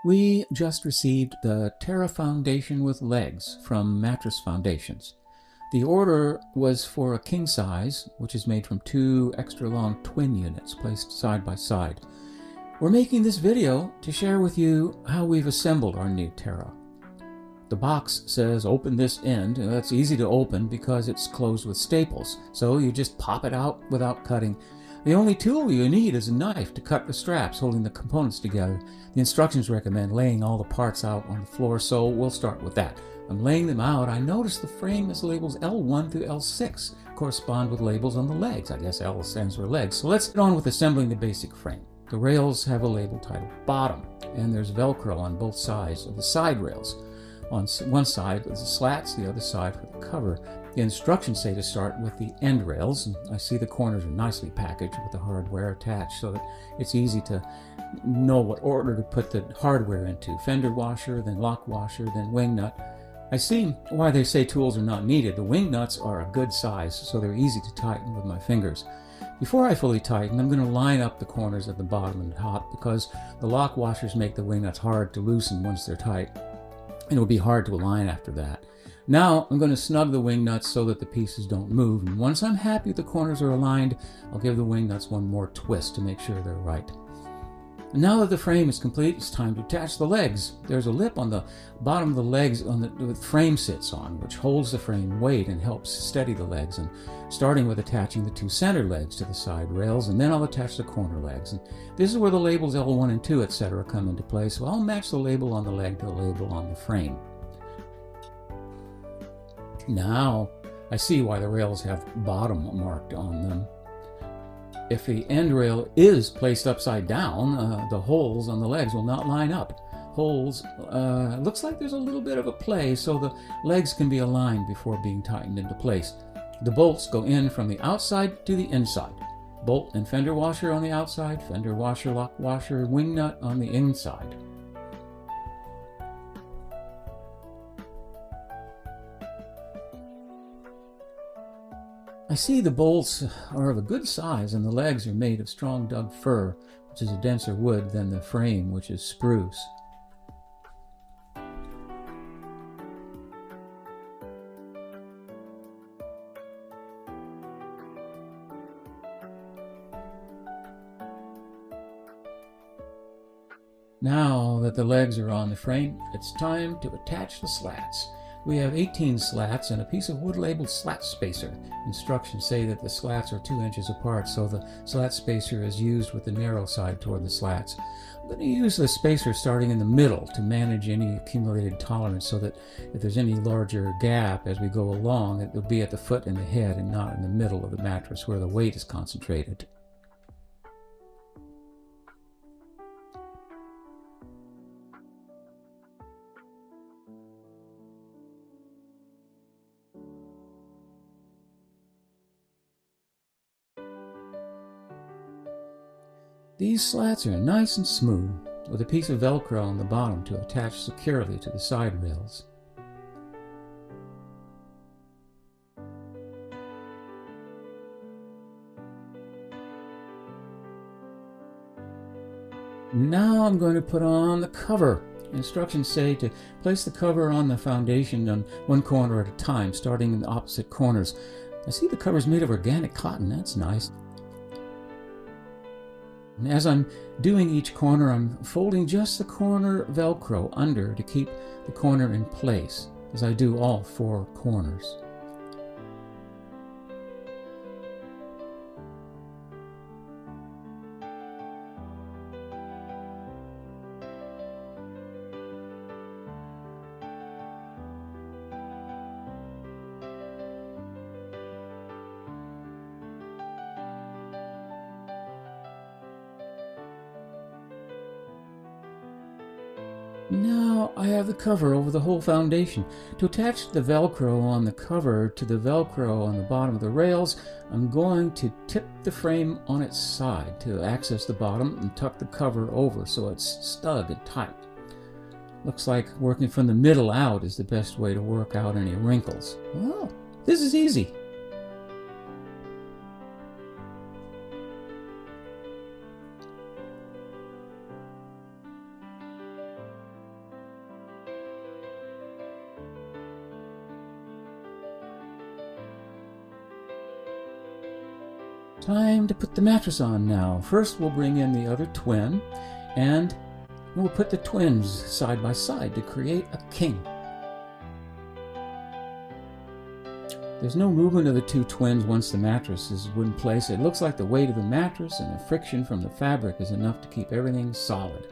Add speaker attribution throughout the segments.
Speaker 1: We just received the Terra Foundation with legs from Mattress Foundations. The order was for a king size, which is made from 2 extra long twin units placed side by side. We're making this video to share with you how we've assembled our new Terra. The box says open this end. That's easy to open because it's closed with staples, so you just pop it out without cutting. The only tool you need is a knife to cut the straps holding the components together. The instructions recommend laying all the parts out on the floor, so we'll start with that. I'm laying them out. I noticed the frame has labels L1 through L6 correspond with labels on the legs. I guess L stands for legs. So let's get on with assembling the basic frame. The rails have a label titled bottom, and there's Velcro on both sides of the side rails. On one side is the slats, the other side for the cover. The instructions say to start with the end rails, and I see the corners are nicely packaged with the hardware attached so that it's easy to know what order to put the hardware into. Fender washer, then lock washer, then wing nut. I see why they say tools are not needed. The wing nuts are a good size, so they're easy to tighten with my fingers. Before I fully tighten, I'm going to line up the corners at the bottom and top because the lock washers make the wing nuts hard to loosen once they're tight, and it'll be hard to align after that. Now I'm going to snug the wing nuts so that the pieces don't move, and once I'm happy the corners are aligned, I'll give the wing nuts one more twist to make sure they're right. And now that the frame is complete, it's time to attach the legs. There's a lip on the bottom of the legs the frame sits on, which holds the frame weight and helps steady the legs, and starting with attaching the 2 center legs to the side rails, and then I'll attach the corner legs. And this is where the labels L1 and 2, etc. come into play, so I'll match the label on the leg to the label on the frame. Now I see why the rails have bottom marked on them. If the end rail is placed upside down, the holes on the legs will not line up. Holes, looks like there's a little bit of a play, so the legs can be aligned before being tightened into place. The bolts go in from the outside to the inside. Bolt and fender washer on the outside, fender washer, lock washer, wing nut on the inside. I see the bolts are of a good size and the legs are made of strong Doug fir, which is a denser wood than the frame, which is spruce. Now that the legs are on the frame, it's time to attach the slats. We have 18 slats and a piece of wood labeled slat spacer. Instructions say that the slats are 2 inches apart, so the slat spacer is used with the narrow side toward the slats. I'm going to use the spacer starting in the middle to manage any accumulated tolerance so that if there's any larger gap as we go along, it will be at the foot and the head and not in the middle of the mattress where the weight is concentrated. These slats are nice and smooth, with a piece of Velcro on the bottom to attach securely to the side rails. Now I'm going to put on the cover. Instructions say to place the cover on the foundation on one corner at a time, starting in the opposite corners. I see the cover's made of organic cotton. That's nice. And as I'm doing each corner, I'm folding just the corner Velcro under to keep the corner in place, as I do all 4 corners. Now I have the cover over the whole foundation. To attach the Velcro on the cover to the Velcro on the bottom of the rails, I'm going to tip the frame on its side to access the bottom and tuck the cover over so it's snug and tight. Looks like working from the middle out is the best way to work out any wrinkles. Oh, this is easy. Time to put the mattress on now. First we'll bring in the other twin and we'll put the twins side by side to create a king. There's no movement of the two twins once the mattress is in place. It looks like the weight of the mattress and the friction from the fabric is enough to keep everything solid.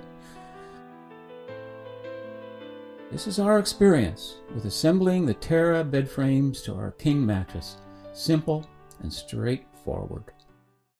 Speaker 1: This is our experience with assembling the Terra bed frames to our king mattress. Simple and straightforward.